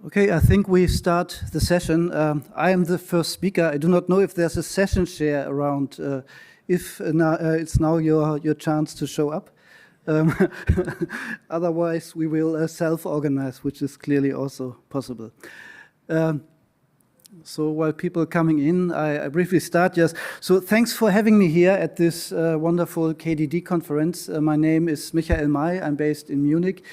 Okay, I think we start the session. I am the first speaker. I do not know if there's a session share around. If it's now your chance to show up. Otherwise, we will self-organize, which is clearly also possible. So while people are coming in, I briefly start. Yes. So thanks for having me here at this wonderful KDD conference. My name is Michael May. I'm based in Munich.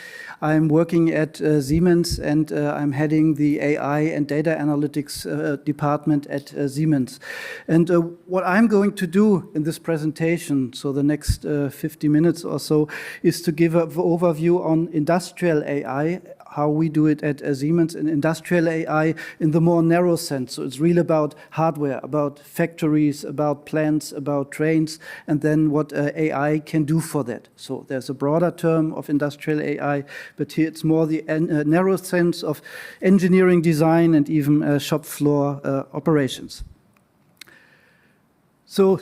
I'm working at Siemens, and I'm heading the AI and data analytics department at Siemens. And what I'm going to do in this presentation, so the next 50 minutes or so, is to give an overview on industrial AI, how we do it at Siemens, in industrial AI in the more narrow sense. So it's really about hardware, about factories, about plants, about trains, and then what AI can do for that. So there's a broader term of industrial AI, but here it's more the narrow sense of engineering design and even shop floor operations. So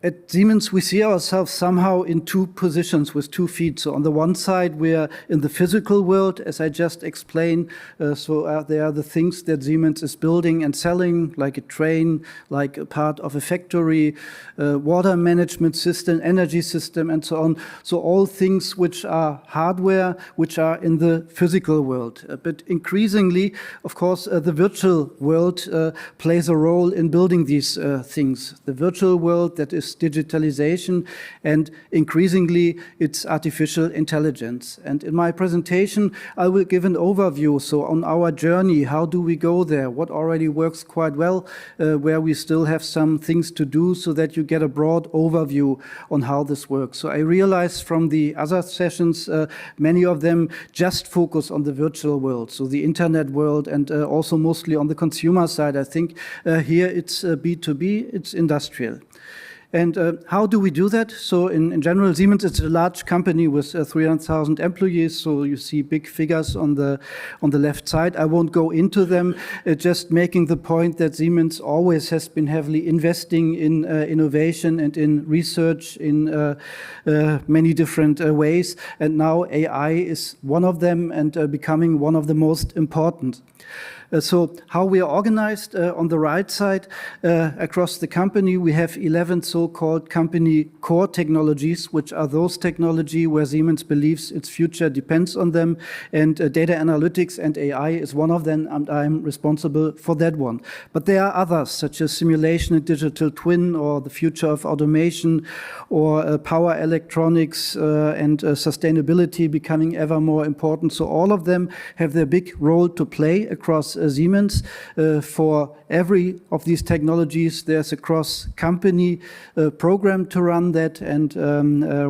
at Siemens, we see ourselves somehow in two positions with 2 feet. So on the one side, we're in the physical world, as I just explained. There are the things that Siemens is building and selling, like a train, like a part of a factory, water management system, energy system, and so on. So all things which are hardware, which are in the physical world. But increasingly, of course, the virtual world plays a role in building these things. The virtual world that is digitalization, and increasingly it's artificial intelligence. And in my presentation, I will give an overview. So on our journey, how do we go there? What already works quite well, where we still have some things to do, so that you get a broad overview on how this works. So I realize from the other sessions, many of them just focus on the virtual world, so the internet world, and also mostly on the consumer side. I think here it's B2B, it's industrial. And how do we do that? So in general, Siemens is a large company with 300,000 employees. So you see big figures on the left side. I won't go into them, just making the point that Siemens always has been heavily investing in innovation and in research in many different ways. And now AI is one of them, and becoming one of the most important. So how we are organized, on the right side, across the company, we have 11 so-called company core technologies, which are those technology where Siemens believes its future depends on them. And data analytics and AI is one of them, and I'm responsible for that one. But there are others, such as simulation and digital twin, or the future of automation, or power electronics and sustainability becoming ever more important. So all of them have their big role to play across Siemens. For every of these technologies, there's a cross-company program to run that, and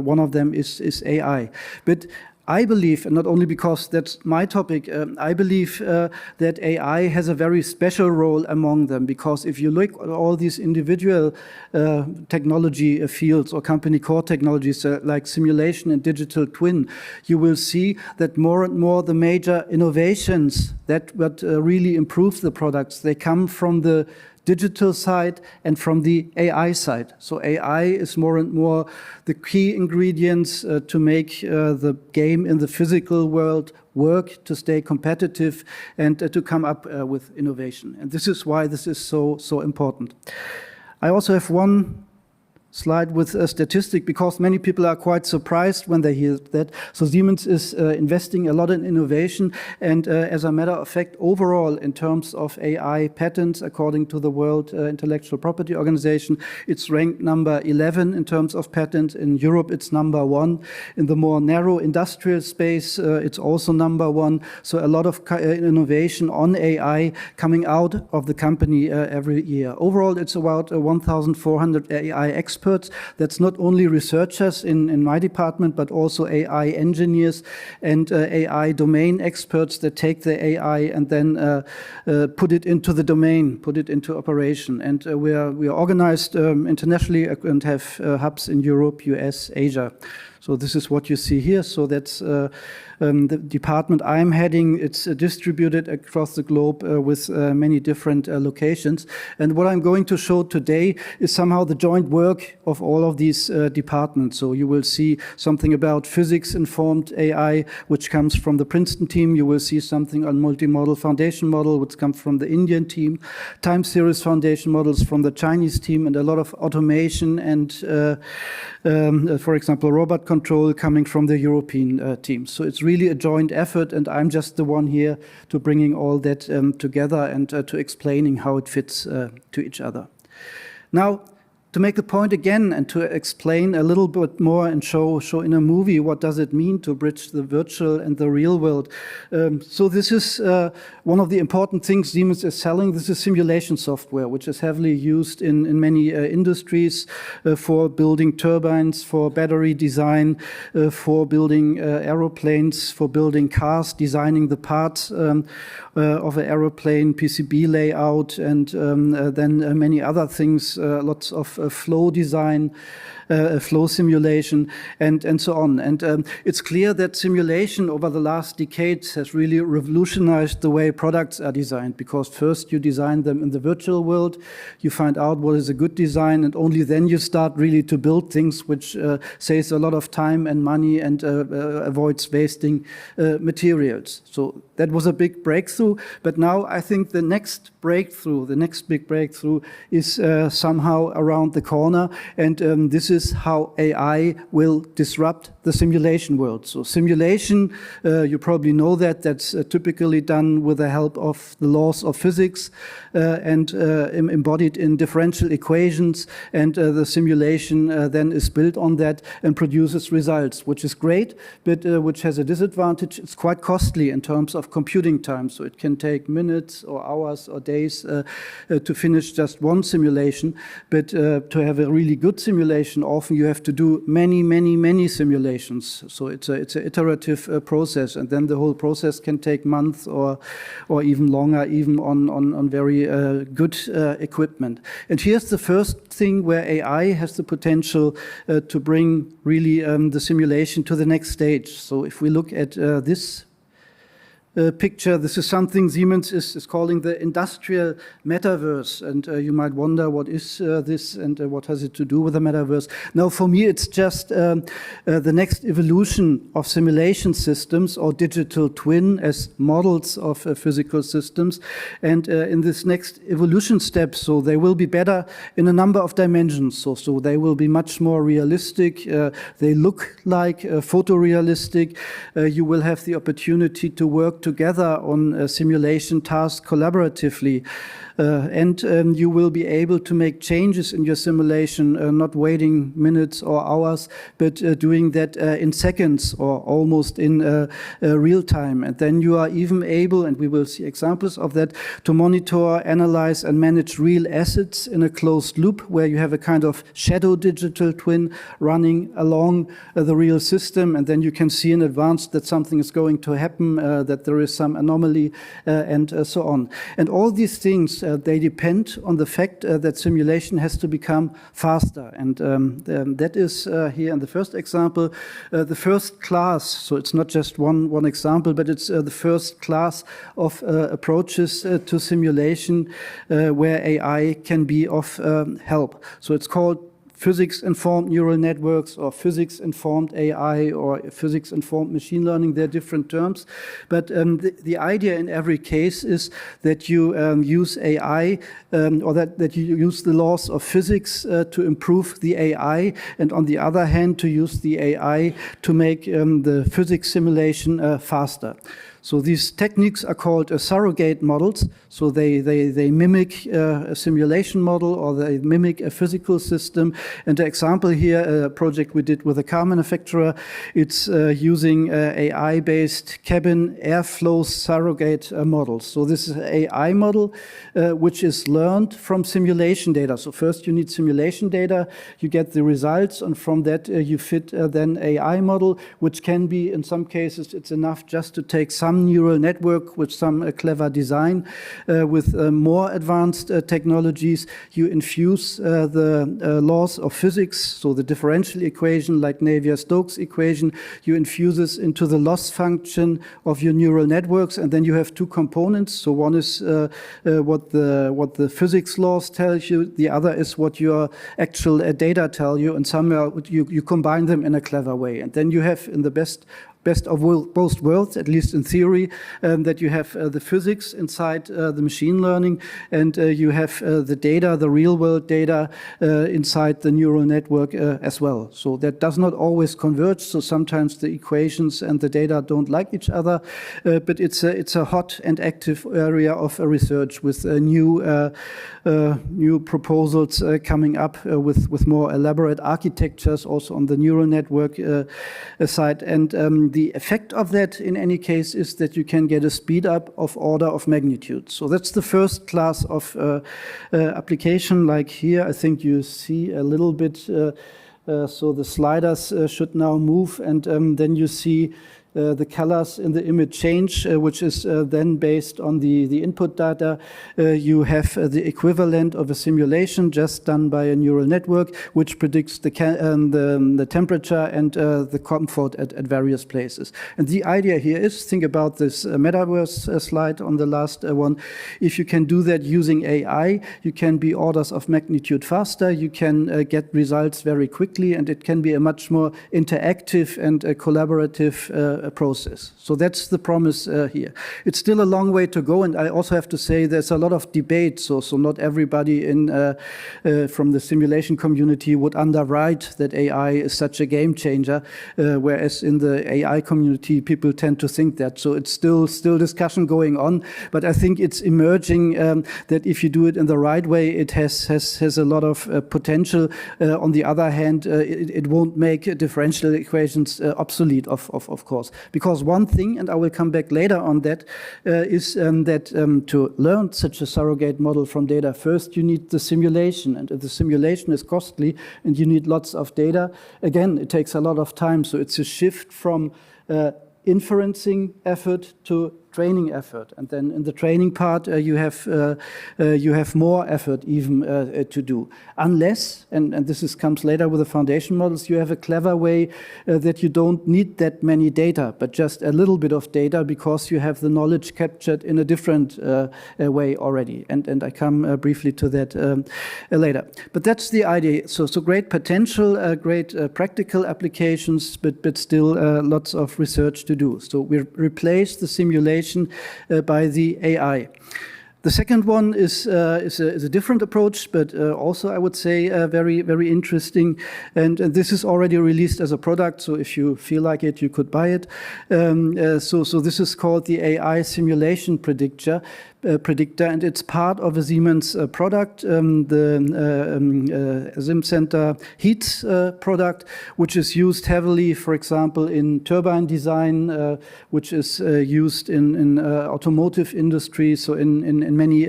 one of them is AI. But I believe, and not only because that's my topic, I believe that AI has a very special role among them, because if you look at all these individual technology fields or company core technologies like simulation and digital twin, you will see that more and more the major innovations that really improve the products, they come from the digital side and from the AI side. So AI is more and more the key ingredients to make the game in the physical world work, to stay competitive, and to come up with innovation. And this is why this is so important. I also have one slide with a statistic, because many people are quite surprised when they hear that. So Siemens is investing a lot in innovation, and as a matter of fact, overall, in terms of AI patents, according to the World Intellectual Property Organization, it's ranked number 11 in terms of patents. In Europe, it's number 1. In the more narrow industrial space, it's also number 1. So a lot of innovation on AI coming out of the company every year. Overall, it's about 1,400 AI experts. That's not only researchers in my department, but also AI engineers and AI domain experts that take the AI and then put it into the domain, put it into operation. And we are organized internationally and have hubs in Europe, US, Asia. So this is what you see here. So that's the department I'm heading. It's distributed across the globe with many different locations. And what I'm going to show today is somehow the joint work of all of these departments. So you will see something about physics-informed AI, which comes from the Princeton team. You will see something on multimodal foundation model, which comes from the Indian team, time series foundation models from the Chinese team, and a lot of automation and, for example, robot control coming from the European team. So it's really a joint effort, and I'm just the one here to bringing all that together and to explaining how it fits to each other. Now, to make the point again and to explain a little bit more and show in a movie what does it mean to bridge the virtual and the real world. So this is one of the important things Siemens is selling. This is simulation software, which is heavily used in many industries for building turbines, for battery design, for building aeroplanes, for building cars, designing the parts of an aeroplane, PCB layout, and then many other things, lots of flow design, flow simulation, and so on. And it's clear that simulation over the last decades has really revolutionized the way products are designed, because first you design them in the virtual world, you find out what is a good design, and only then you start really to build things which saves a lot of time and money and avoids wasting materials. So that was a big breakthrough, but now I think the next big breakthrough is somehow around the corner, and this is how AI will disrupt the simulation world. So simulation, you probably know that's typically done with the help of the laws of physics and embodied in differential equations, and the simulation then is built on that and produces results, which is great, but which has a disadvantage. It's quite costly in terms of computing time, so it can take minutes or hours or days to finish just one simulation, but to have a really good simulation, often you have to do many simulations. So it's an iterative process, and then the whole process can take months or even longer, even on very good equipment. And here's the first thing where AI has the potential to bring really the simulation to the next stage. So if we look at this picture, this is something Siemens is calling the industrial metaverse, and you might wonder what is this and what has it to do with the metaverse. Now, for me, it's just the next evolution of simulation systems or digital twin as models of physical systems, and in this next evolution step, so they will be better in a number of dimensions. So they will be much more realistic. They look like photorealistic. You will have the opportunity to work together on simulation tasks collaboratively. And you will be able to make changes in your simulation, not waiting minutes or hours, but doing that in seconds or almost in real time. And then you are even able, and we will see examples of that, to monitor, analyze, and manage real assets in a closed loop, where you have a kind of shadow digital twin running along the real system, and then you can see in advance that something is going to happen, that there is some anomaly, and so on. And all these things, they depend on the fact that simulation has to become faster. And that is here in the first example, the first class. So it's not just one example, but it's the first class of approaches to simulation where AI can be of help. So it's called physics-informed neural networks or physics-informed AI or physics-informed machine learning. They're different terms. But the idea in every case is that you use AI or that you use the laws of physics to improve the AI, and on the other hand, to use the AI to make the physics simulation faster. So these techniques are called surrogate models. So they mimic a simulation model, or they mimic a physical system. And the example here, a project we did with a car manufacturer, it's using AI-based cabin airflow surrogate models. So this is an AI model which is learned from simulation data. So first you need simulation data, you get the results, and from that you fit then AI model, which can be, in some cases, it's enough just to take some some neural network with some clever design. With more advanced technologies, you infuse the laws of physics, so the differential equation like Navier-Stokes equation, you infuse this into the loss function of your neural networks, and then you have two components. So one is what the physics laws tell you, the other is what your actual data tell you, and somehow you combine them in a clever way. And then you have, in the best of both worlds, at least in theory, that you have the physics inside the machine learning, and you have the data, the real world data inside the neural network as well. So that does not always converge, so sometimes the equations and the data don't like each other, but it's a hot and active area of research with new proposals coming up with more elaborate architectures also on the neural network side. And the effect of that, in any case, is that you can get a speed up of order of magnitude. So that's the first class of application. Like here, I think you see a little bit, so the sliders should now move, and then you see the colors in the image change, which is then based on the input data. You have the equivalent of a simulation just done by a neural network, which predicts the temperature and the comfort at various places. And the idea here is, think about this metaverse slide on the last one. If you can do that using AI, you can be orders of magnitude faster, you can get results very quickly, and it can be a much more interactive and collaborative process. So that's the promise here. It's still a long way to go, and I also have to say there's a lot of debate, so not everybody from the simulation community would underwrite that AI is such a game changer, whereas in the AI community people tend to think that. So it's still discussion going on, but I think it's emerging that if you do it in the right way, it has a lot of potential. On the other hand, it won't make differential equations obsolete, of course. Because one thing, and I will come back later on that, is that to learn such a surrogate model from data, first you need the simulation, and the simulation is costly, and you need lots of data. Again, it takes a lot of time, so it's a shift from inferencing effort to training effort, and then in the training part you have more effort even to do, unless, and this comes later with the foundation models, you have a clever way that you don't need that many data, but just a little bit of data, because you have the knowledge captured in a different way already, and I come briefly to that later. But that's the idea. So great potential, great practical applications, but still lots of research to do. So we replace the simulation by the AI. The second one is a different approach, but also I would say very, very interesting. And this is already released as a product, so if you feel like it, you could buy it. So this is called the AI simulation predictor, and it's part of a Siemens product, the SimCenter Heats product, which is used heavily, for example, in turbine design, which is used in automotive industry, so in many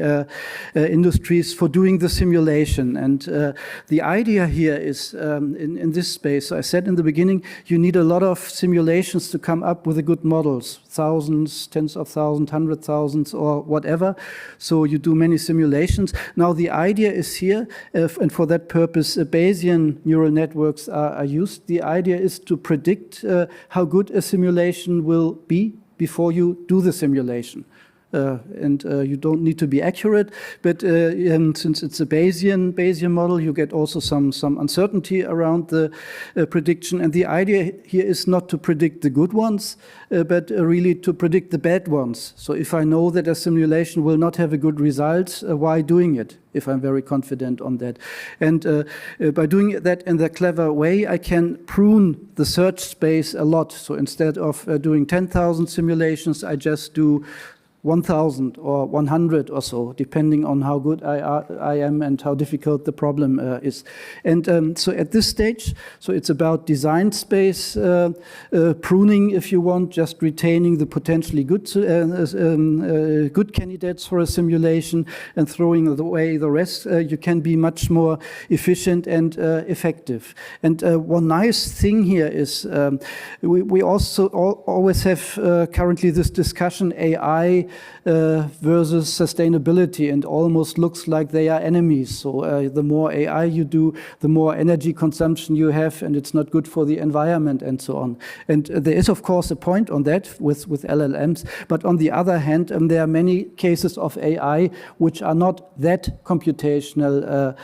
industries for doing the simulation. And the idea here is in this space, so I said in the beginning, you need a lot of simulations to come up with a good models, thousands, tens of thousands, 100,000 or whatever. So you do many simulations. Now the idea is here, and for that purpose Bayesian neural networks are used. The idea is to predict how good a simulation will be before you do the simulation. And you don't need to be accurate, but since it's a Bayesian model, you get also some uncertainty around the prediction. And the idea here is not to predict the good ones, but really to predict the bad ones. So if I know that a simulation will not have a good result, why doing it, if I'm very confident on that? And by doing that in the clever way, I can prune the search space a lot. So instead of doing 10,000 simulations, I just do 1,000 or 100 or so, depending on how good I am and how difficult the problem is. And so at this stage, so it's about design space pruning, if you want, just retaining the potentially good candidates for a simulation and throwing away the rest. You can be much more efficient and effective. And one nice thing here is we also always have currently this discussion, AI versus sustainability, and almost looks like they are enemies. So the more AI you do, the more energy consumption you have, and it's not good for the environment and so on. And there is, of course, a point on that with LLMs, but on the other hand, there are many cases of AI which are not that computational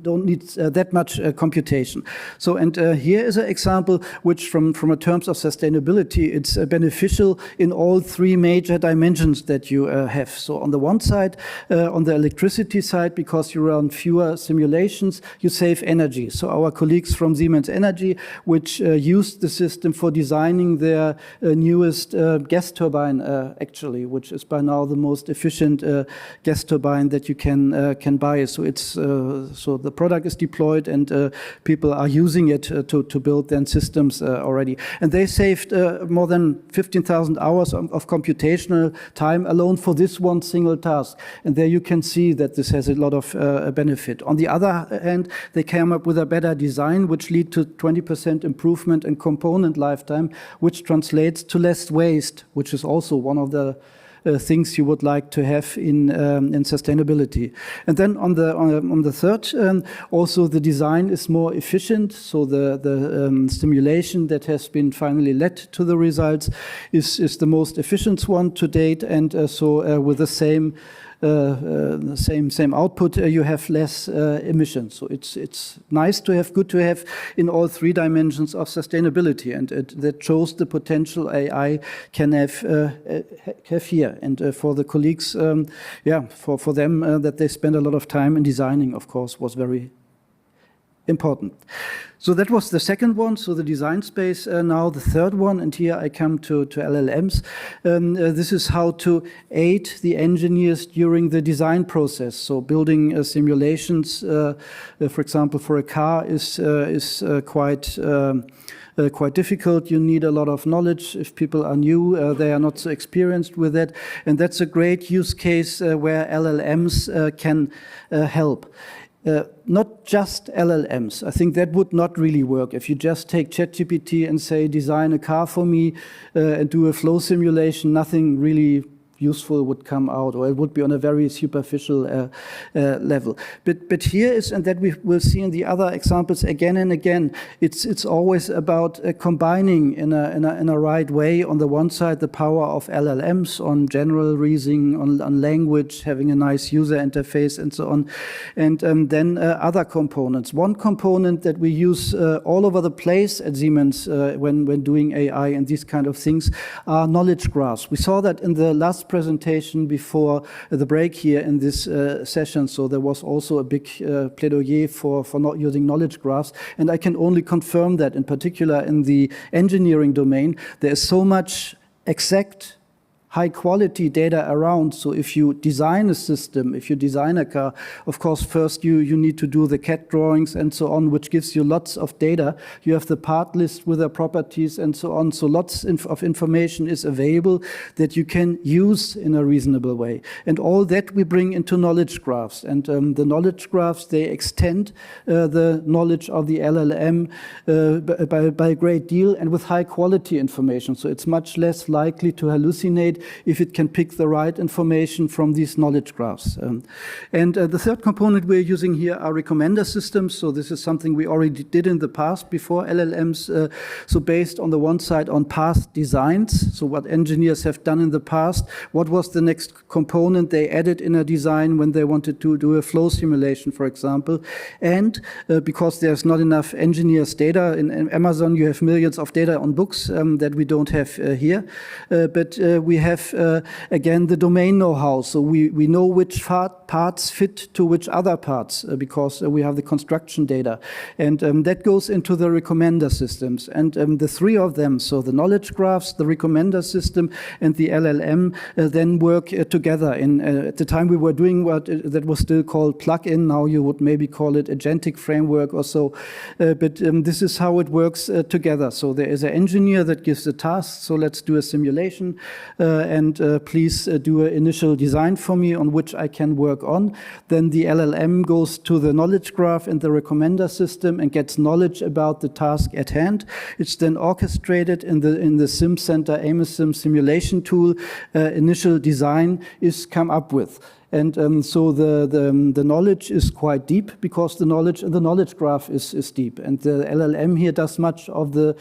don't need that much computation. So, and here is an example which from a terms of sustainability, it's beneficial in all three major dimensions that you have. So on the one side, on the electricity side, because you run fewer simulations, you save energy. So our colleagues from Siemens Energy, which used the system for designing their newest gas turbine, actually, which is by now the most efficient gas turbine that you can buy. So it's so the product is deployed and people are using it to build then systems already. And they saved more than 15,000 hours of computational time alone for this one single task. And there you can see that this has a lot of benefit. On the other hand, they came up with a better design, which lead to 20% improvement in component lifetime, which translates to less waste, which is also one of the things you would like to have in sustainability. And then on the third, also the design is more efficient. So the simulation that has been finally led to the results is the most efficient one to date, and so with the same output, you have less emissions. So it's nice to have, good to have in all three dimensions of sustainability, and that shows the potential AI can have here. And for the colleagues, for them that they spend a lot of time in designing, of course, was very important. So that was the second one, so the design space. Now the third one, and here I come to LLMs. This is how to aid the engineers during the design process. So building simulations, for example, for a car is quite difficult. You need a lot of knowledge. If people are new, they are not so experienced with that. And that's a great use case where LLMs can help. Not just LLMs. I think that would not really work. If you just take ChatGPT and say, design a car for me and do a flow simulation, nothing really useful would come out, or it would be on a very superficial level. But here is, and that we will see in the other examples again and again, it's always about combining in a right way. On the one side, the power of LLMs on general reasoning, on language, having a nice user interface, and so on, and then other components. One component that we use all over the place at Siemens when doing AI and these kind of things are knowledge graphs. We saw that in the last presentation before the break here in this session. So there was also a big plaidoyer for not using knowledge graphs. And I can only confirm that, in particular in the engineering domain, there is so much exact high quality data around. So if you design a system, if you design a car, of course, first you need to do the CAD drawings and so on, which gives you lots of data. You have the part list with the properties and so on. So lots of information is available that you can use in a reasonable way. And all that we bring into knowledge graphs. And the knowledge graphs, they extend the knowledge of the LLM by a great deal and with high quality information. So it's much less likely to hallucinate if it can pick the right information from these knowledge graphs. And the third component we're using here are recommender systems. So this is something we already did in the past before LLMs. So based on the one side on past designs, so what engineers have done in the past, what was the next component they added in a design when they wanted to do a flow simulation, for example. And because there's not enough engineers' data, in Amazon you have millions of data on books that we don't have here, but we have, again, the domain know-how. So we know which parts fit to which other parts because we have the construction data. And that goes into the recommender systems. And the three of them, so the knowledge graphs, the recommender system, and the LLM, then work together. At the time we were doing that was still called plug-in. Now you would maybe call it agentic framework or so. But this is how it works together. So there is an engineer that gives the task. So let's do a simulation. And please do an initial design for me on which I can work on. Then the LLM goes to the knowledge graph and the recommender system and gets knowledge about the task at hand. It's then orchestrated in the SimCenter AMOSim simulation tool. Initial design is come up with. And so the knowledge is quite deep because the knowledge in the knowledge graph is deep. And the LLM here does much of the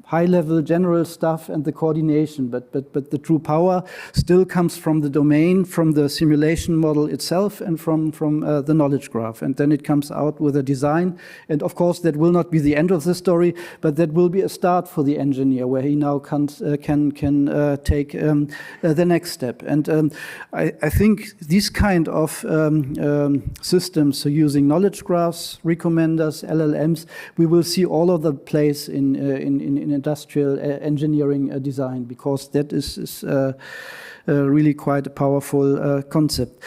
high-level general stuff and the coordination, but the true power still comes from the domain, from the simulation model itself, and from the knowledge graph. And then it comes out with a design. And of course, that will not be the end of the story, but that will be a start for the engineer, where he now can take the next step. And I think these kind of systems, so using knowledge graphs, recommenders, LLMs, we will see all of the place in industrial engineering design, because that is really quite a powerful concept.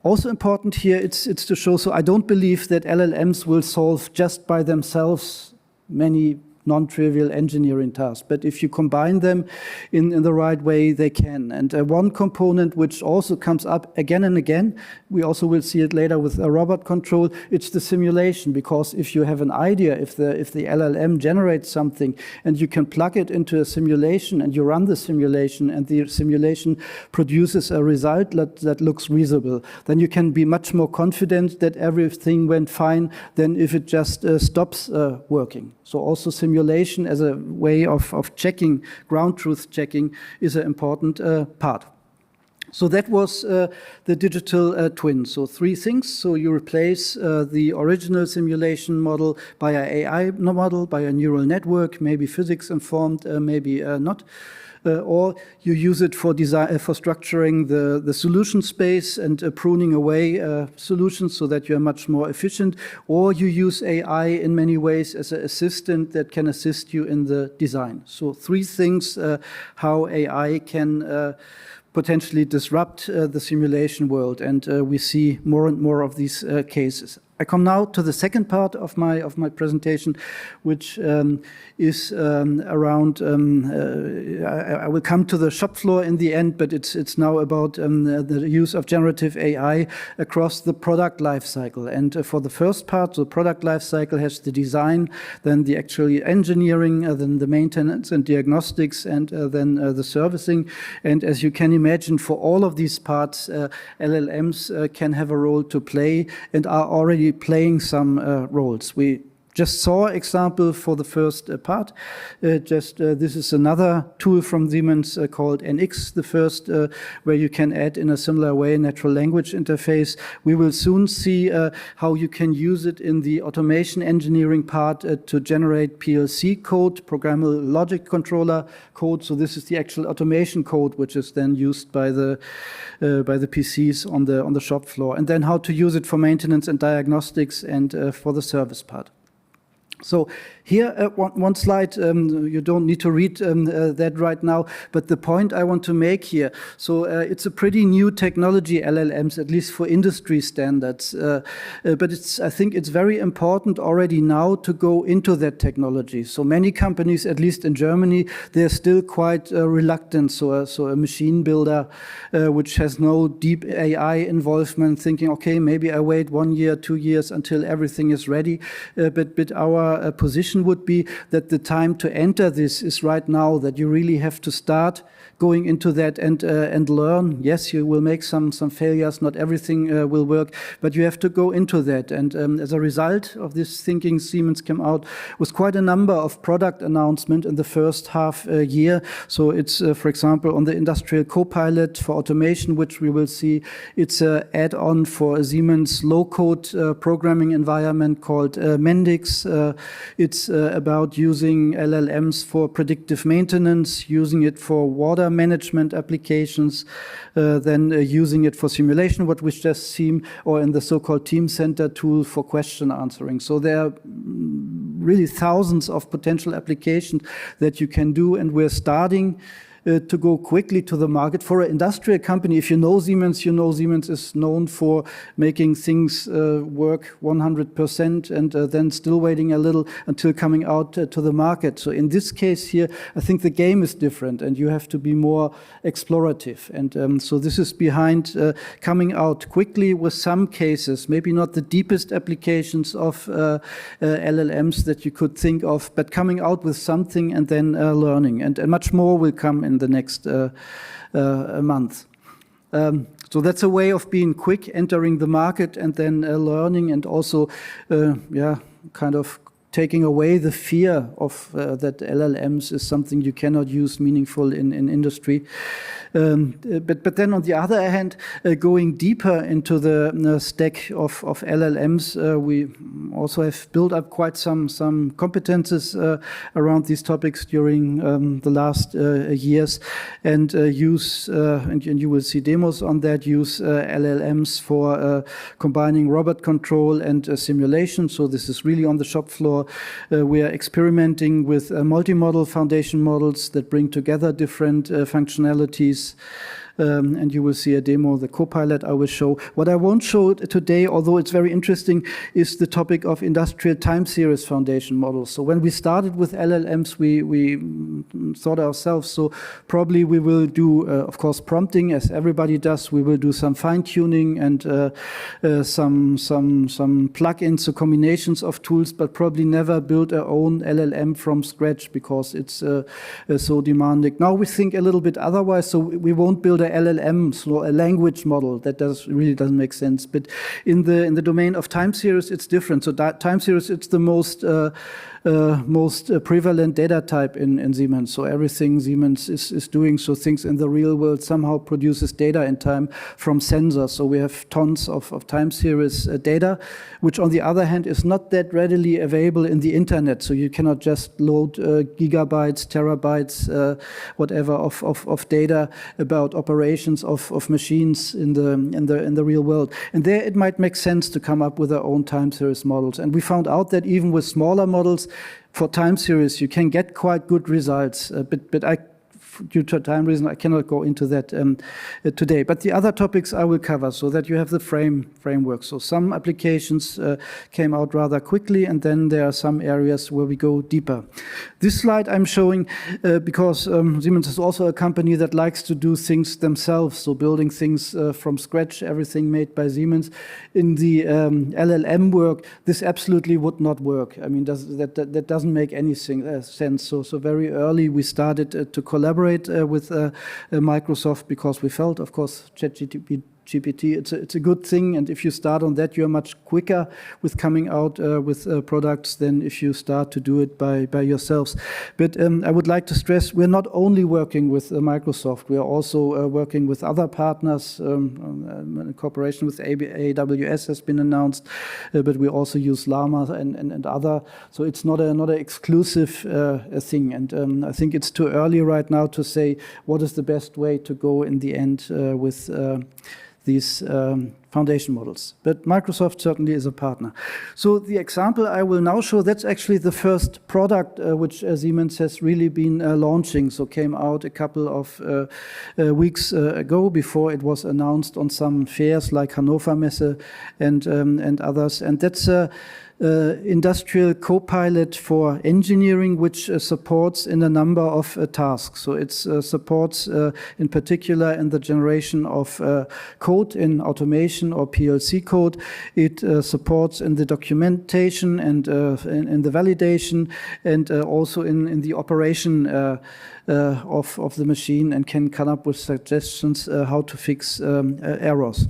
Also important here, it's to show, so I don't believe that LLMs will solve just by themselves many non-trivial engineering tasks. But if you combine them in the right way, they can. And one component which also comes up again and again, we also will see it later with a robot control, it's the simulation. Because if you have an idea, if the LLM generates something and you can plug it into a simulation and you run the simulation and the simulation produces a result that looks reasonable, then you can be much more confident that everything went fine than if it just stops working. So also simulation as a way of checking, ground truth checking, is an important part. So that was the digital twin. So three things. So you replace the original simulation model by an AI model, by a neural network, maybe physics informed, maybe not. Or you use it for design, for structuring the solution space and pruning away solutions so that you're much more efficient. Or you use AI in many ways as an assistant that can assist you in the design. So three things how AI can potentially disrupt the simulation world, and we see more and more of these cases. I come now to the second part of my presentation, which is around. I will come to the shop floor in the end, but it's now about the use of generative AI across the product lifecycle. And for the first part, the product lifecycle has the design, then the actually engineering, then the maintenance and diagnostics, and then the servicing. And as you can imagine, for all of these parts, LLMs can have a role to play and are already playing some roles. We just saw example for the first part. This is another tool from Siemens called NX, the first, where you can add in a similar way natural language interface. We will soon see how you can use it in the automation engineering part to generate PLC code, programmable logic controller code. So this is the actual automation code, which is then used by the PCs on the shop floor, and then how to use it for maintenance and diagnostics and for the service part. So here, one slide, you don't need to read that right now, but the point I want to make here, so it's a pretty new technology, LLMs, at least for industry standards, but I think it's very important already now to go into that technology. So many companies, at least in Germany, they're still quite reluctant. So a machine builder which has no deep AI involvement, thinking, okay, maybe I wait 1 year, 2 years until everything is ready, but our position would be that the time to enter this is right now, that you really have to start going into that and learn. Yes, you will make some failures, not everything will work, but you have to go into that. And as a result of this thinking, Siemens came out with quite a number of product announcements in the first half year. So it's, for example, on the industrial co-pilot for automation, which we will see. It's an add-on for a Siemens low-code programming environment called Mendix. it's about using LLMs for predictive maintenance, using it for water management applications, then using it for simulation, what we just seen, or in the so-called Team Center tool for question answering. So there are really thousands of potential applications that you can do, and we're starting to go quickly to the market. For an industrial company, if you know Siemens, Siemens is known for making things work 100% and then still waiting a little until coming out to the market. So in this case here, I think the game is different and you have to be more explorative. And so this is behind coming out quickly with some cases, maybe not the deepest applications of LLMs that you could think of, but coming out with something and then learning. And much more will come in the next month. So that's a way of being quick, entering the market and then learning, and also, kind of taking away the fear of that LLMs is something you cannot use meaningful in industry. But then on the other hand, going deeper into the stack of LLMs, we also have built up quite some competences around these topics during the last years, and use, and you will see demos on that, use LLMs for combining robot control and simulation. So this is really on the shop floor. We are experimenting with multimodal foundation models that bring together different functionalities. And you will see a demo, the Copilot I will show. What I won't show today, although it's very interesting, is the topic of industrial time series foundation models. So when we started with LLMs, we thought ourselves, so probably we will do, of course, prompting, as everybody does. We will do some fine-tuning and some plug-ins, so combinations of tools, but probably never build our own LLM from scratch because it's so demanding. Now we think a little bit otherwise, so we won't build a LLM, so a language model. That really doesn't make sense. But in the domain of time series, it's different. So time series, it's the most prevalent data type in Siemens. So everything Siemens is doing, so things in the real world somehow produces data in time from sensors. So we have tons of time series data, which on the other hand is not that readily available in the internet. So you cannot just load gigabytes, terabytes, whatever of data about operations of machines in the real world. And there it might make sense to come up with our own time series models. And we found out that even with smaller models for time series, you can get quite good results. But due to time reason, I cannot go into that today. But the other topics I will cover, so that you have the framework. So some applications came out rather quickly, and then there are some areas where we go deeper. This slide I'm showing because Siemens is also a company that likes to do things themselves, so building things from scratch, everything made by Siemens. In the LLM work, this absolutely would not work. I mean, that doesn't make any sense. So very early we started to collaborate with Microsoft, because we felt, of course, ChatGPT, it's a good thing, and if you start on that, you're much quicker with coming out with products than if you start to do it by yourselves. But I would like to stress, we're not only working with Microsoft, we are also working with other partners. A cooperation with AWS has been announced, but we also use Llama and other. So it's not an exclusive thing, and I think it's too early right now to say what is the best way to go in the end with these foundation models. But Microsoft certainly is a partner. So the example I will now show, that's actually the first product which Siemens has really been launching. So came out a couple of weeks ago, before it was announced on some fairs like Hannover Messe and others. And that's industrial copilot for engineering, which supports in a number of tasks. So it supports in particular in the generation of code in automation or PLC code. It supports in the documentation and in the validation, and also in the operation of the machine, and can come up with suggestions how to fix errors.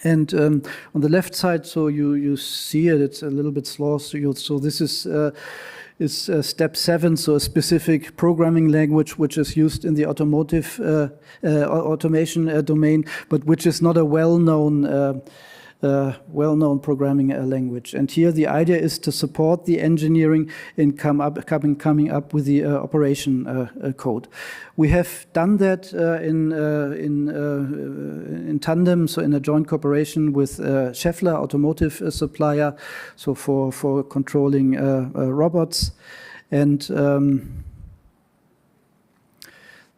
And on the left side, so you see it, it's a little bit slow. So this is step 7, so a specific programming language which is used in the automotive automation domain, but which is not a well-known well-known programming language. And here the idea is to support the engineering in coming up with the operation code. We have done that in tandem, so in a joint cooperation with Schaeffler, automotive supplier, so for controlling robots. And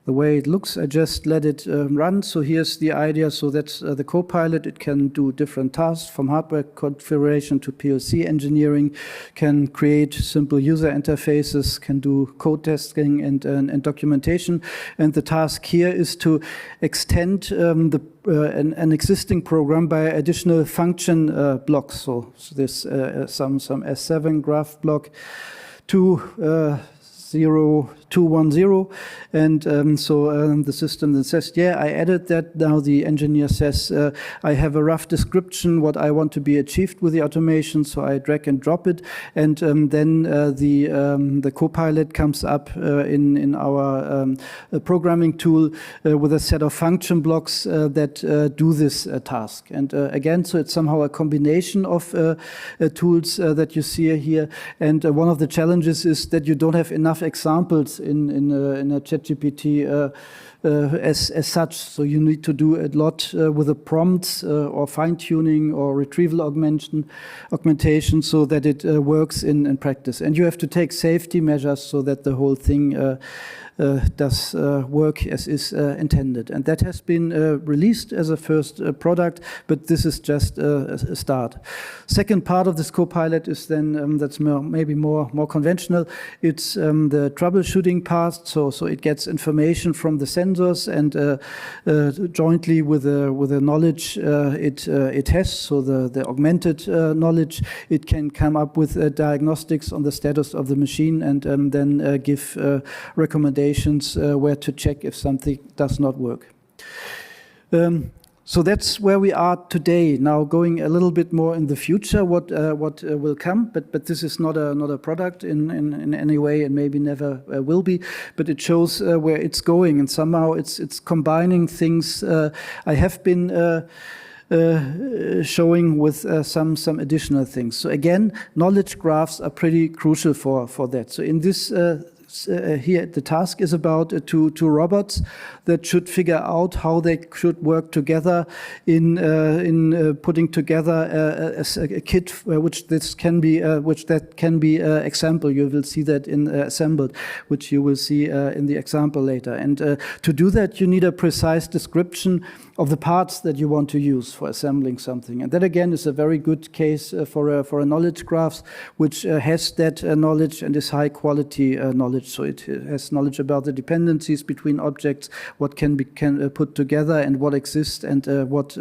the way it looks, I just let it run. So here's the idea. So that's the co-pilot. It can do different tasks from hardware configuration to PLC engineering, can create simple user interfaces, can do code testing and documentation. And the task here is to extend an existing program by additional function blocks. So there's some S7 graph block 20210, and so the system then says, yeah, I added that. Now the engineer says, I have a rough description what I want to be achieved with the automation, so I drag and drop it, and then the co-pilot comes up in our programming tool with a set of function blocks that do this task. And again, so it's somehow a combination of tools that you see here, and one of the challenges is that you don't have enough examples in a ChatGPT as such. So you need to do a lot with the prompts or fine-tuning or retrieval augmentation so that it works in practice. And you have to take safety measures so that the whole thing does work as is intended. And that has been released as a first product, but this is just a start. Second part of this co-pilot is then, that's maybe more conventional. It's the troubleshooting part, so it gets information from the sensors and jointly with the knowledge it has, so the augmented knowledge, it can come up with diagnostics on the status of the machine and then give recommendations where to check if something does not work. So that's where we are today. Now going a little bit more in the future, what will come, but this is not a product in any way, and maybe never will be, but it shows where it's going, and somehow it's combining things I have been showing with some additional things. So again, knowledge graphs are pretty crucial for that. So in this here, the task is about two robots that should figure out how they should work together in putting together a kit which can be example. You will see that in assembled, which you will see in the example later. And to do that, you need a precise description of the parts that you want to use for assembling something. And that again is a very good case for a knowledge graph, which has that knowledge and is high quality knowledge. So it has knowledge about the dependencies between objects, what can be put together and what exists and what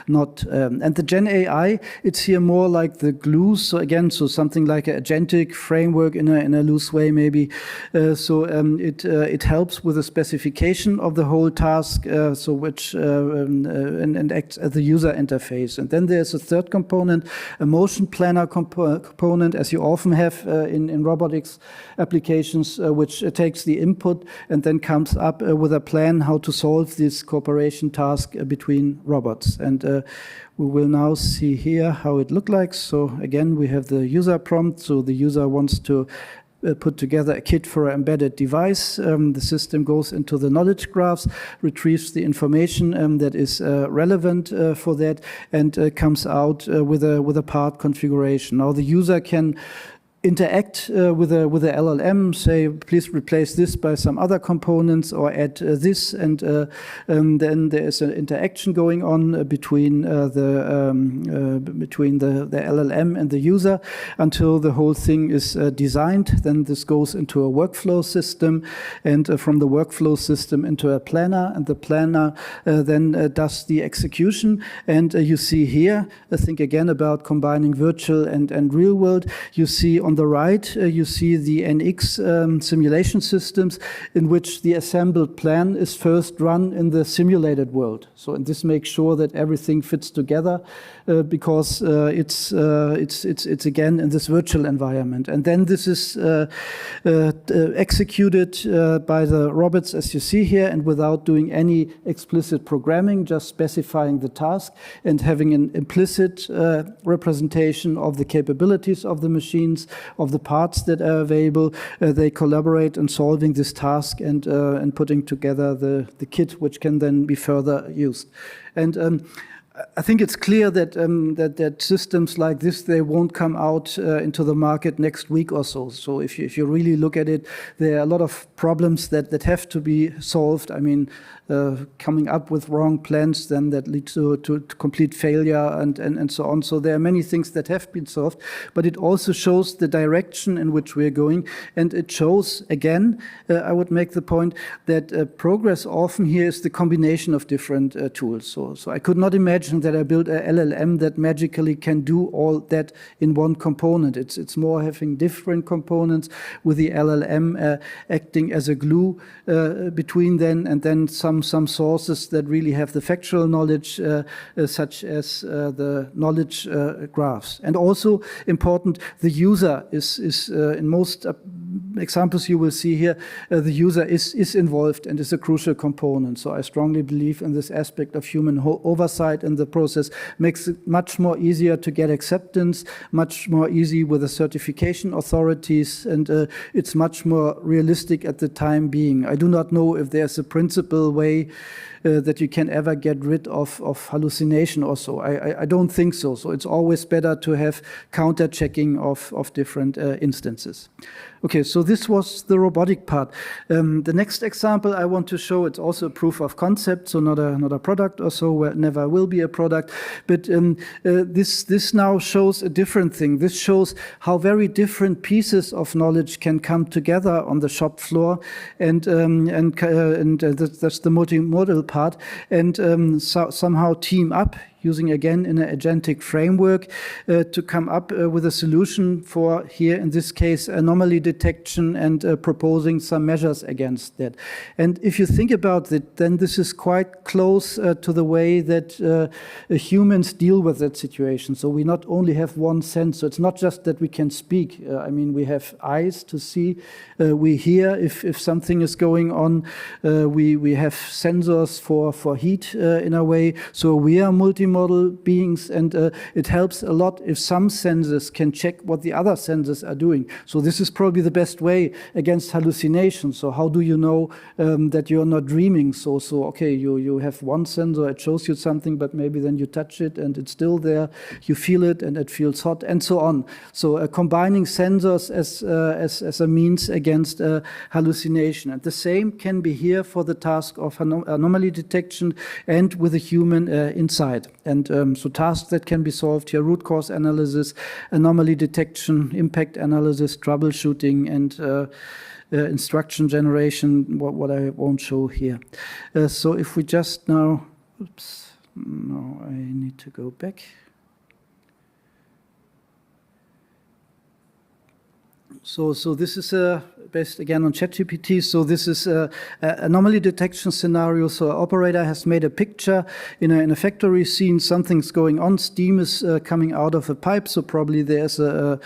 not. And the Gen AI, it's here more like the glue. So again, so something like an agentic framework in a loose way maybe. It helps with the specification of the whole task, so which and acts as the user interface. And then there's a third component, a motion planner component, as you often have in robotics applications, which takes the input and then comes up with a plan how to solve this cooperation task between robots. And we will now see here how it looks like. So again, we have the user prompt. So the user wants to put together a kit for an embedded device. The system goes into the knowledge graphs, retrieves the information that is relevant for that, and comes out with a part configuration. Now the user can interact with a LLM, say, please replace this by some other components or add this, and then there is an interaction going on between the LLM and the user until the whole thing is designed. Then this goes into a workflow system, and from the workflow system into a planner, and the planner then does the execution. And you see here, I think again about combining virtual and real world, you see on the right, you see the NX simulation systems in which the assembled plan is first run in the simulated world. So, and this makes sure that everything fits together because it's again in this virtual environment. And then this is executed by the robots as you see here, and without doing any explicit programming, just specifying the task and having an implicit representation of the capabilities of the machines, of the parts that are available. They collaborate in solving this task and putting together the kit, which can then be further used. And I think it's clear that that systems like this, they won't come out into the market next week or so. So if you really look at it, there are a lot of problems that have to be solved. I mean, coming up with wrong plans, then that leads to complete failure and so on. So there are many things that have been solved, but it also shows the direction in which we're going. And it shows, again, I would make the point that progress often here is the combination of different tools. So I could not imagine that I built a LLM that magically can do all that in one component. It's more having different components with the LLM acting as a glue between them, and then some sources that really have the factual knowledge, such as the knowledge graphs. And also important, the user is in most examples you will see here, the user is involved and is a crucial component. So I strongly believe in this aspect of human oversight in the process. Makes it much more easier to get acceptance, much more easy with the certification authorities, and it's much more realistic at the time being. I do not know if there's a principal way that you can ever get rid of hallucination or so. I don't think so. So it's always better to have counter-checking of different instances. Okay, so this was the robotic part. The next example I want to show, it's also a proof of concept, so not a product or so, where it never will be a product. But this now shows a different thing. This shows how very different pieces of knowledge can come together on the shop floor, and that's the multimodal part, and somehow team up, using again in an agentic framework to come up with a solution for, here in this case, anomaly detection and proposing some measures against that. And if you think about it, then this is quite close to the way that humans deal with that situation. So we not only have one sense, so it's not just that we can speak. I mean, we have eyes to see, we hear if something is going on, we have sensors for heat in a way, so we are multimodal beings, and it helps a lot if some sensors can check what the other sensors are doing. So this is probably the best way against hallucination. So how do you know that you're not dreaming? So okay, you have one sensor, it shows you something, but maybe then you touch it and it's still there, you feel it and it feels hot, and so on. So combining sensors as a means against hallucination. And the same can be here for the task of anomaly detection and with a human inside. And so tasks that can be solved here: root cause analysis, anomaly detection, impact analysis, troubleshooting, and instruction generation, what I won't show here. So if we just now, oops, no, I need to go back. So this is based again on ChatGPT. So this is an anomaly detection scenario. So an operator has made a picture in a factory scene. Something's going on. Steam is coming out of a pipe. So probably there's a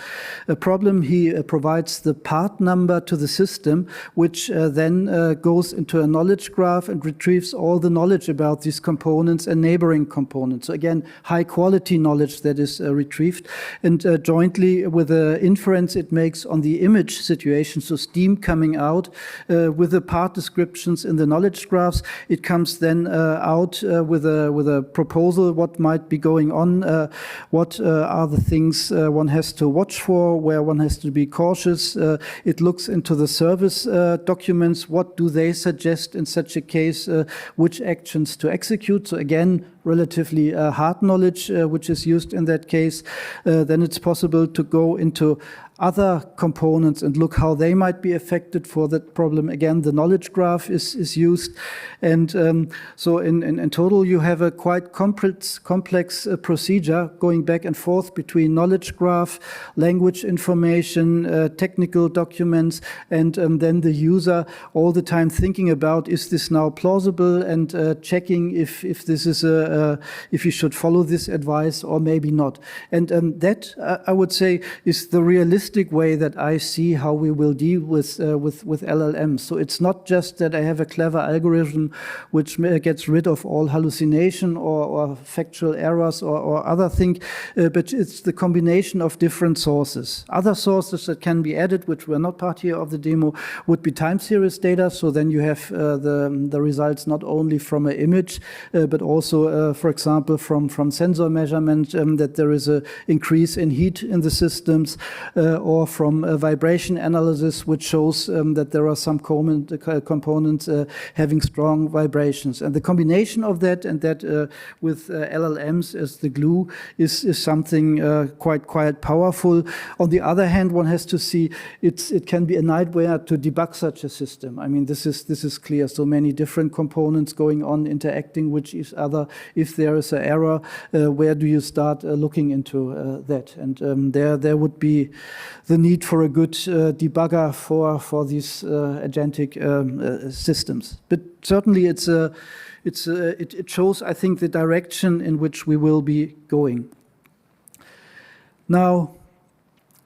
problem. He provides the part number to the system, which then goes into a knowledge graph and retrieves all the knowledge about these components and neighboring components. So again, high quality knowledge that is retrieved, and jointly with the inference it makes on the image situation, so steam coming out with the part descriptions in the knowledge graphs. It comes then out with a proposal, what might be going on, what are the things one has to watch for, where one has to be cautious. It looks into the service documents, what do they suggest in such a case, which actions to execute. So again, relatively hard knowledge which is used in that case. Then it's possible to go into other components and look how they might be affected for that problem. Again, the knowledge graph is used. And so in total, you have a quite complex procedure going back and forth between knowledge graph, language information, technical documents, and then the user all the time thinking about, is this now plausible, and checking if this is if you should follow this advice or maybe not. And that, I would say, is the realistic way that I see how we will deal with LLMs. So it's not just that I have a clever algorithm which gets rid of all hallucination or factual errors or other things, but it's the combination of different sources. Other sources that can be added, which were not part here of the demo, would be time series data. So then you have the results not only from an image, but also, for example, from sensor measurement, that there is an increase in heat in the systems, or from vibration analysis, which shows that there are some components having strong vibrations. And the combination of that and that with LLMs as the glue is something quite powerful. On the other hand, one has to see it can be a nightmare to debug such a system. I mean, this is clear. So many different components going on, interacting with each other. If there is an error, where do you start looking into that? And there would be the need for a good debugger for these agentic systems. But certainly it shows, I think, the direction in which we will be going. Now,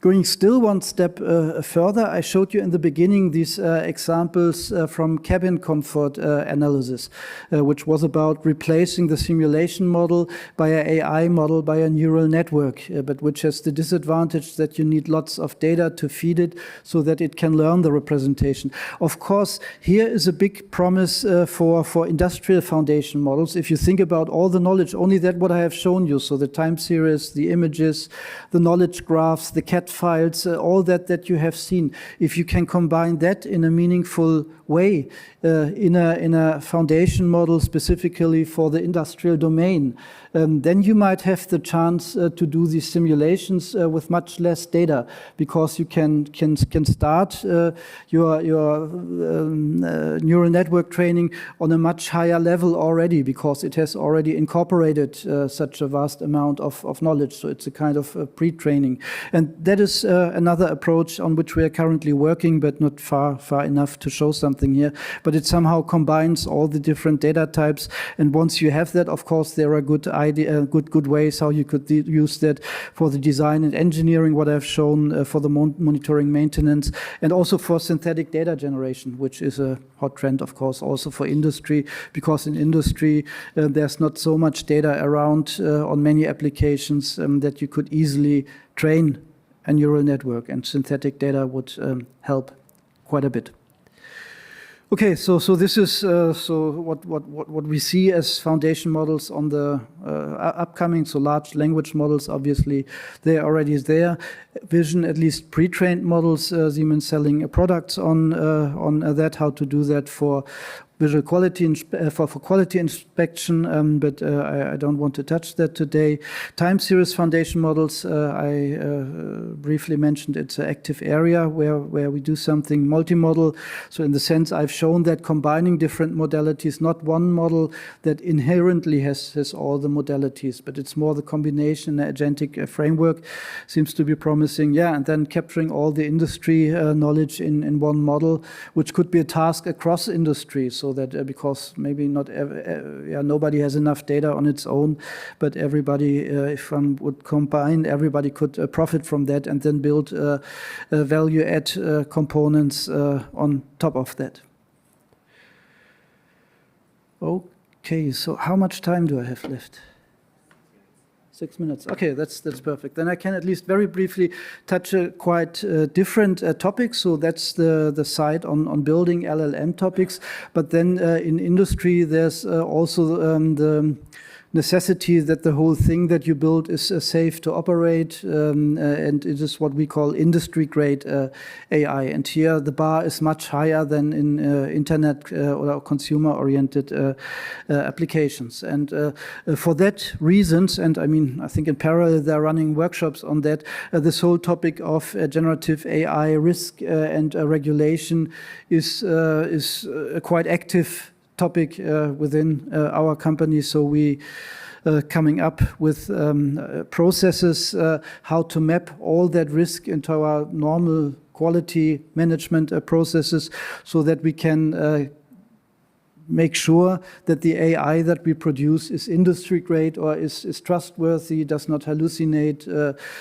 going still one step further, I showed you in the beginning these examples from cabin comfort analysis, which was about replacing the simulation model by an AI model, by a neural network, but which has the disadvantage that you need lots of data to feed it so that it can learn the representation. Of course, here is a big promise for industrial foundation models. If you think about all the knowledge, only that what I have shown you, so the time series, the images, the knowledge graphs, the CAD files, all that you have seen. If you can combine that in a meaningful way in a foundation model specifically for the industrial domain, then you might have the chance to do these simulations with much less data, because you can start your neural network training on a much higher level already, because it has already incorporated such a vast amount of knowledge. So it's a kind of pre-training. And that is another approach on which we are currently working, but not far enough to show something here. But it somehow combines all the different data types. And once you have that, of course, there are good ways how you could use that for the design and engineering, what I've shown, for the monitoring, maintenance, and also for synthetic data generation, which is a hot trend, of course, also for industry, because in industry there's not so much data around on many applications that you could easily train a neural network, and synthetic data would help quite a bit. Okay, so this is so what we see as foundation models on the upcoming. So large language models, obviously, they're already there. Vision, at least pre-trained models. Siemens selling products on that. How to do that for visual quality for quality inspection, but I don't want to touch that today. Time series foundation models, I briefly mentioned it's an active area where we do something multimodal. So in the sense I've shown that combining different modalities, not one model that inherently has all the modalities, but it's more the combination, the agentic framework seems to be promising. Yeah, and then capturing all the industry knowledge in one model, which could be a task across industry. So that because maybe not nobody has enough data on its own, but everybody, if one would combine, everybody could profit from that and then build value add components on top of that. Okay, so how much time do I have left? 6 minutes. Okay, that's perfect. Then I can at least very briefly touch a quite different topic. So that's the side on building LLM topics. But then in industry, there's also necessity that the whole thing that you build is safe to operate, and it is what we call industry-grade AI. And here the bar is much higher than in internet or consumer-oriented applications. And for that reasons, and I mean, I think in parallel they're running workshops on that, this whole topic of generative AI risk and regulation is a quite active topic within our company. So we coming up with processes how to map all that risk into our normal quality management processes, so that we can make sure that the AI that we produce is industry grade or is trustworthy, does not hallucinate,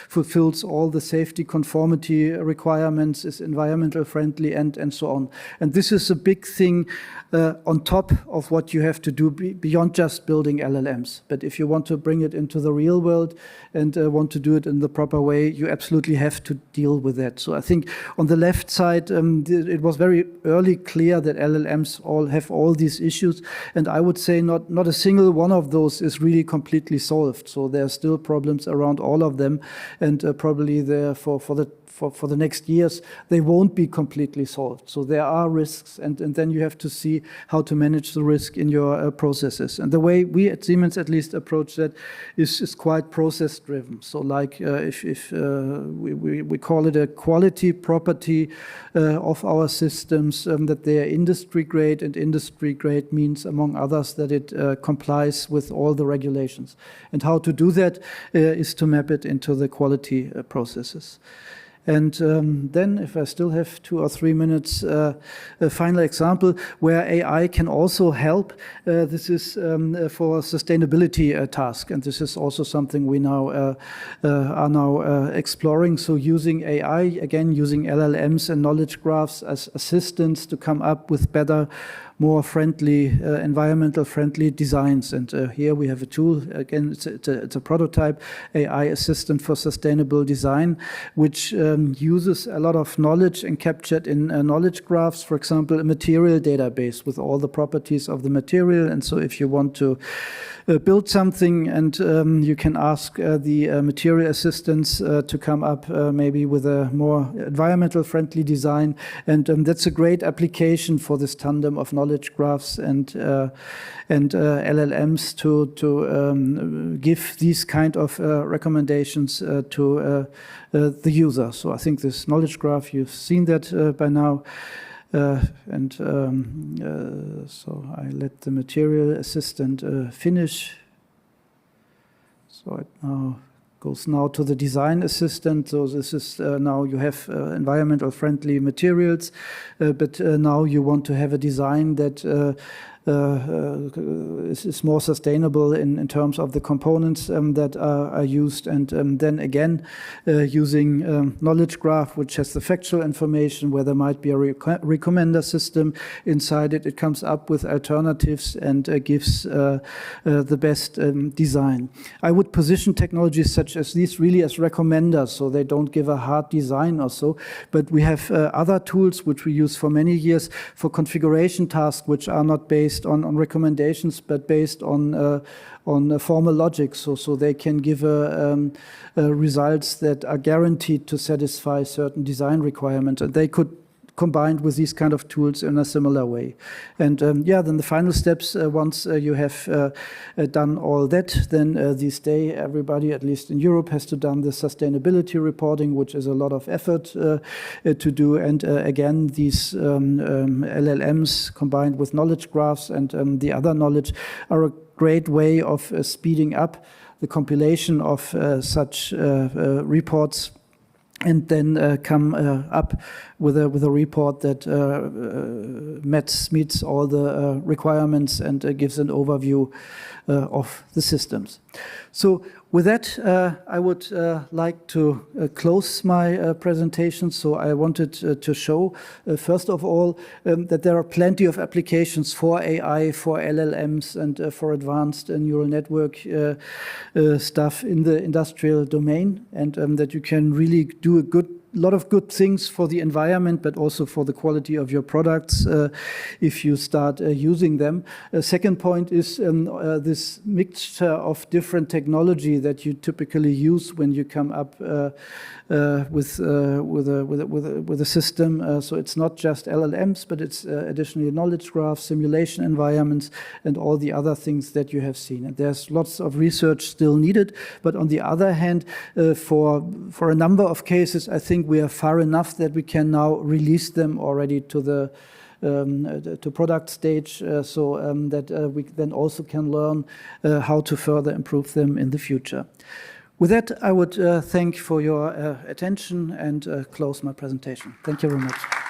fulfills all the safety conformity requirements, is environmental friendly, and so on. And this is a big thing on top of what you have to do beyond just building LLMs. But if you want to bring it into the real world and want to do it in the proper way, you absolutely have to deal with that. So I think on the left side, it was very early clear that LLMs all have all these issues, and I would say not a single one of those is really completely solved. So there are still problems around all of them, and probably there for the next years they won't be completely solved. So there are risks, and then you have to see how to manage the risk in your processes. And the way we at Siemens at least approach that is quite process driven. So like if we call it a quality property of our systems, that they are industry grade, and industry grade means, among others, that it complies with all the regulations. And how to do that is to map it into the quality processes. And then, if I still have 2 or 3 minutes, a final example where AI can also help. This is for sustainability task, and this is also something we now are now exploring. So using AI, again, using LLMs and knowledge graphs as assistants to come up with better, more friendly, environmental friendly designs. And here we have a tool, again, it's a prototype, AI assistant for sustainable design, which uses a lot of knowledge and captured in knowledge graphs, for example, a material database with all the properties of the material. And so if you want to build something, and you can ask the material assistants to come up maybe with a more environmental friendly design. And that's a great application for this tandem of knowledge graphs and LLMs to give these kind of recommendations to the user. So I think this knowledge graph, you've seen that by now. So I let the material assistant finish. So it now goes to the design assistant. So this is now you have environmental friendly materials, but now you want to have a design that is more sustainable in terms of the components that are used. And then again, using knowledge graph, which has the factual information, where there might be a recommender system inside it. It comes up with alternatives and gives the best design. I would position technologies such as these really as recommenders, so they don't give a hard design or so. But we have other tools which we use for many years for configuration tasks, which are not based on recommendations, but based on formal logic. So they can give results that are guaranteed to satisfy certain design requirements, and they could combined with these kind of tools in a similar way. And then the final steps, once you have done all that, then these days everybody, at least in Europe, has to done the sustainability reporting, which is a lot of effort to do. And again, these LLMs combined with knowledge graphs and the other knowledge are a great way of speeding up the compilation of such reports, and then come up with a report that meets all the requirements and gives an overview of the systems. So with that, I would like to close my presentation. So I wanted to show, first of all, that there are plenty of applications for AI, for LLMs, and for advanced neural network stuff in the industrial domain, and that you can really do a good lot of good things for the environment, but also for the quality of your products if you start using them. Second point is this mixture of different technology that you typically use when you come up with a system. So it's not just LLMs, but it's additionally knowledge graphs, simulation environments, and all the other things that you have seen. And there's lots of research still needed. But on the other hand, for a number of cases, I think we are far enough that we can now release them already to the to product stage, so that we then also can learn how to further improve them in the future. With that, I would thank for your attention and close my presentation. Thank you very much.